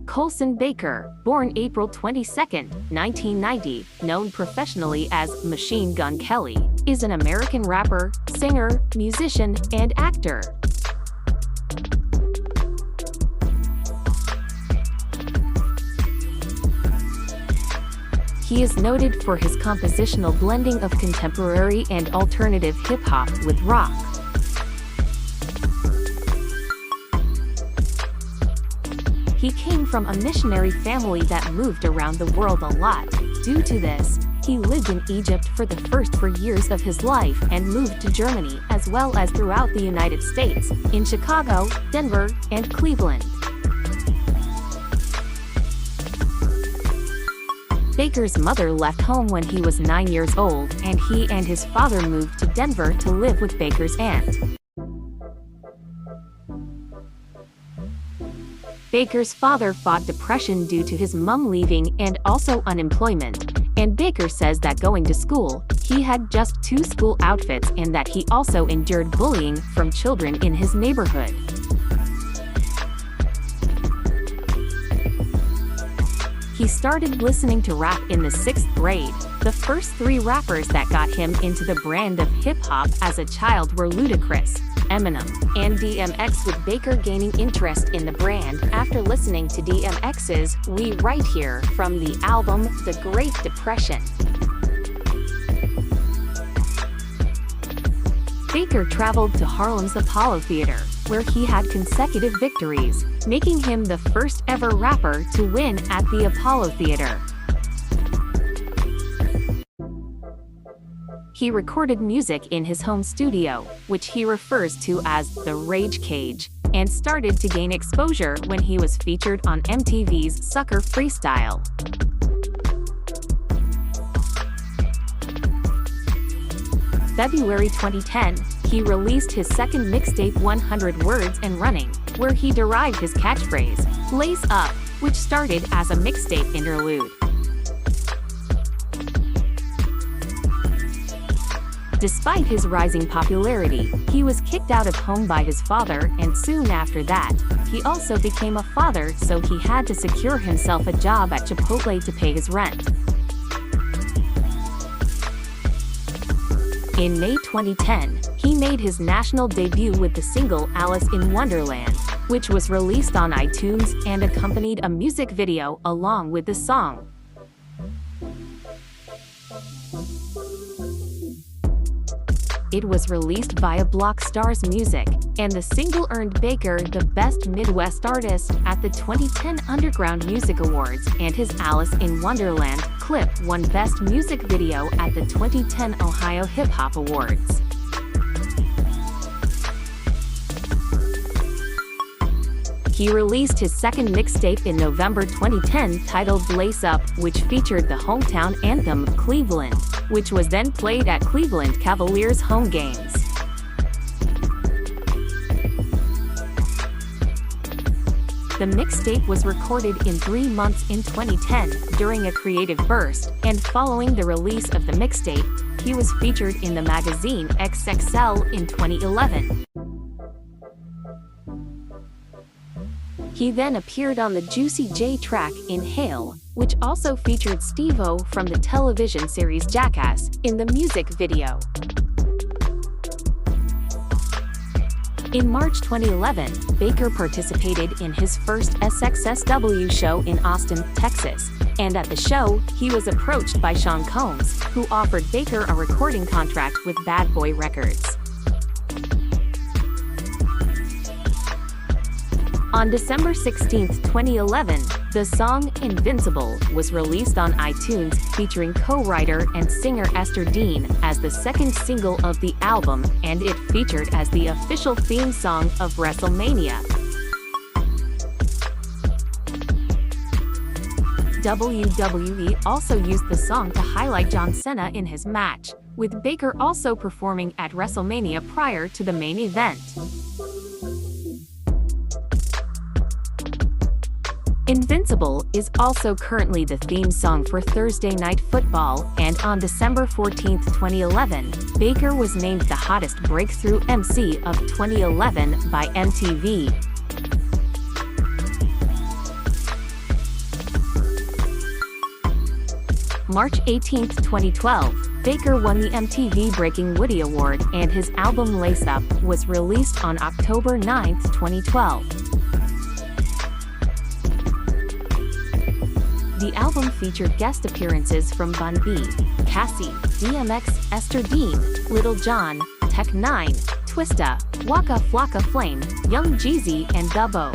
Colson Baker, born April 22, 1990, known professionally as Machine Gun Kelly, is an American rapper, singer, musician, and actor. He is noted for his compositional blending of contemporary and alternative hip-hop with rock. He came from a missionary family that moved around the world a lot. Due to this, he lived in Egypt for the first 4 years of his life and moved to Germany as well as throughout the United States, in Chicago, Denver, and Cleveland. Baker's mother left home when he was 9 years old, and he and his father moved to Denver to live with Baker's aunt. Baker's father fought depression due to his mom leaving and also unemployment, and Baker says that going to school, he had just 2 school outfits and that he also endured bullying from children in his neighborhood. He started listening to rap in the 6th grade. The first 3 rappers that got him into the brand of hip-hop as a child were Ludacris, Eminem, and DMX, with Baker gaining interest in the brand after listening to DMX's We Right Here from the album The Great Depression. Baker traveled to Harlem's Apollo Theater, where he had consecutive victories, making him the first ever rapper to win at the Apollo Theater. He recorded music in his home studio, which he refers to as the Rage Cage, and started to gain exposure when he was featured on MTV's Sucker Freestyle. February 2010, he released his second mixtape 100 Words and Running, where he derived his catchphrase, "Lace Up," which started as a mixtape interlude. Despite his rising popularity, he was kicked out of home by his father, and soon after that, he also became a father, so he had to secure himself a job at Chipotle to pay his rent. In May 2010, he made his national debut with the single Alice in Wonderland, which was released on iTunes and accompanied a music video along with the song. It was released via Blockstar's Music, and the single earned Baker the Best Midwest Artist at the 2010 Underground Music Awards, and his Alice in Wonderland clip won Best Music Video at the 2010 Ohio Hip Hop Awards. He released his second mixtape in November 2010 titled Lace Up, which featured the hometown anthem Cleveland, which was then played at Cleveland Cavaliers home games. The mixtape was recorded in 3 months in 2010 during a creative burst, and following the release of the mixtape, he was featured in the magazine XXL in 2011. He then appeared on the Juicy J track Inhale, which also featured Steve-O from the television series Jackass in the music video. In March 2011, Baker participated in his first SXSW show in Austin, Texas, and at the show, he was approached by Sean Combs, who offered Baker a recording contract with Bad Boy Records. On December 16, 2011, the song Invincible was released on iTunes, featuring co-writer and singer Esther Dean as the second single of the album, and it featured as the official theme song of WrestleMania. WWE also used the song to highlight John Cena in his match, with Baker also performing at WrestleMania prior to the main event. Invincible is also currently the theme song for Thursday Night Football, and on December 14, 2011, Baker was named the hottest breakthrough MC of 2011 by MTV. March 18, 2012, Baker won the MTV Breaking Woody Award, and his album Lace Up was released on October 9, 2012. The album featured guest appearances from Bun B, Cassie, DMX, Esther Dean, Little John, Tech Nine, Twista, Waka Flocka Flame, Young Jeezy, and Dubbo.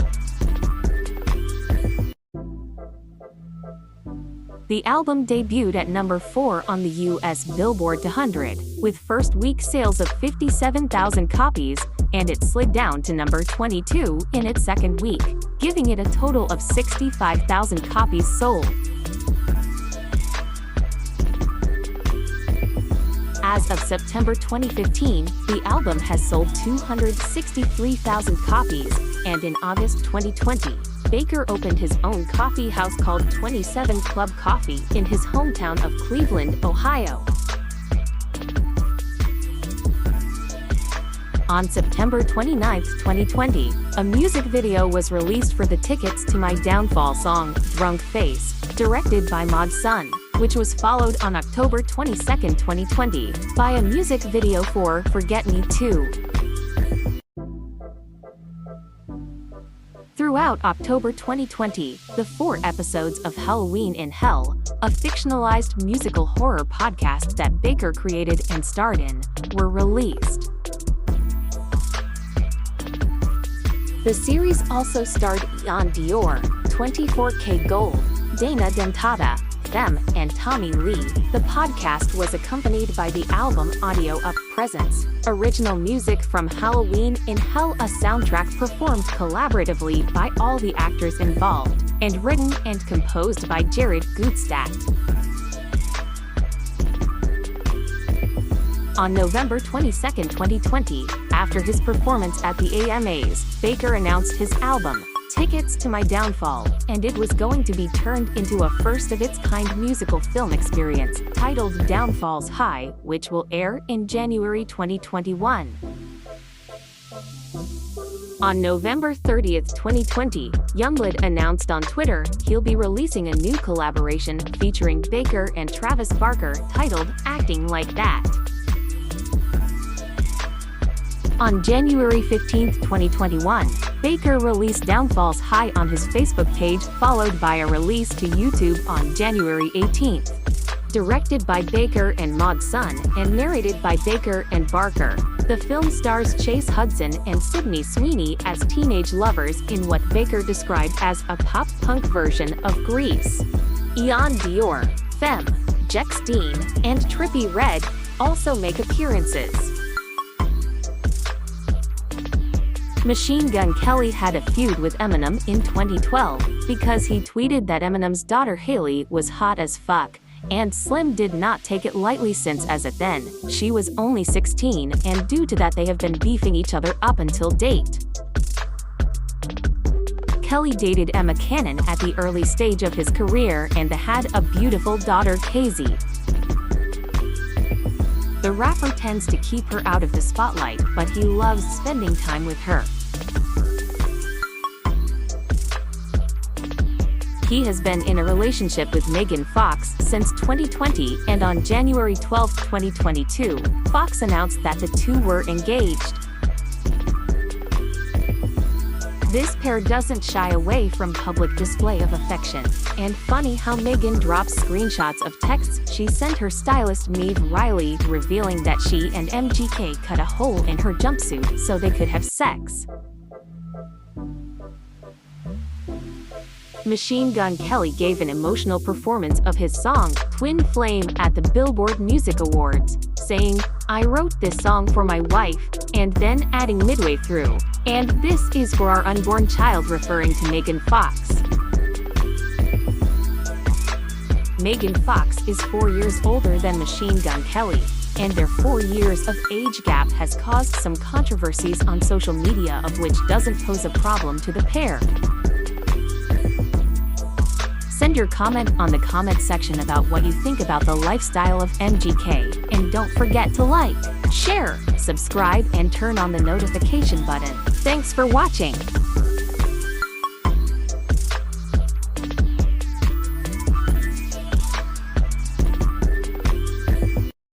The album debuted at number 4 on the US Billboard 200, with first week sales of 57,000 copies, and it slid down to number 22 in its second week, giving it a total of 65,000 copies sold. As of September 2015, the album has sold 263,000 copies, and in August 2020, Baker opened his own coffee house called 27 Club Coffee in his hometown of Cleveland, Ohio. On September 29, 2020, a music video was released for the Tickets to My Downfall song, Drunk Face, directed by Mod Sun, which was followed on October 22, 2020, by a music video for Forget Me Too. Throughout October 2020, the 4 episodes of Halloween in Hell, a fictionalized musical horror podcast that Baker created and starred in, were released. The series also starred Ian Dior, 24K Gold, Dana Dentata, Them, and Tommy Lee. The podcast was accompanied by the album Audio Up Presents, original music from Halloween in Hell, a soundtrack performed collaboratively by all the actors involved, and written and composed by Jared Gutstadt. On November 22, 2020, after his performance at the AMAs, Baker announced his album, Tickets to My Downfall, and it was going to be turned into a first-of-its-kind musical film experience titled Downfall's High, which will air in January 2021. On November 30, 2020, Youngblood announced on Twitter he'll be releasing a new collaboration featuring Baker and Travis Barker titled Acting Like That. On January 15, 2021, Baker released Downfall's High on his Facebook page, followed by a release to YouTube on January 18. Directed by Baker and Mod Sun and narrated by Baker and Barker, the film stars Chase Hudson and Sydney Sweeney as teenage lovers in what Baker described as a pop-punk version of Grease. Ian Dior, Femme, Jex Dean, and Trippie Redd also make appearances. Machine Gun Kelly had a feud with Eminem in 2012 because he tweeted that Eminem's daughter Haley was hot as fuck, and Slim did not take it lightly since as of then, she was only 16, and due to that they have been beefing each other up until date. Kelly dated Emma Cannon at the early stage of his career and had a beautiful daughter Casey. The rapper tends to keep her out of the spotlight, but he loves spending time with her. He has been in a relationship with Megan Fox since 2020, and on January 12, 2022, Fox announced that the two were engaged. This pair doesn't shy away from public display of affection, and funny how Megan drops screenshots of texts she sent her stylist Maeve Riley revealing that she and MGK cut a hole in her jumpsuit so they could have sex. Machine Gun Kelly gave an emotional performance of his song, Twin Flame, at the Billboard Music Awards, saying, "I wrote this song for my wife," and then adding midway through, "And this is for our unborn child," referring to Megan Fox. Megan Fox is 4 years older than Machine Gun Kelly, and their 4 years of age gap has caused some controversies on social media, of which doesn't pose a problem to the pair. Send your comment on the comment section about what you think about the lifestyle of MGK, and don't forget to like, share, subscribe, and turn on the notification button. Thanks for watching.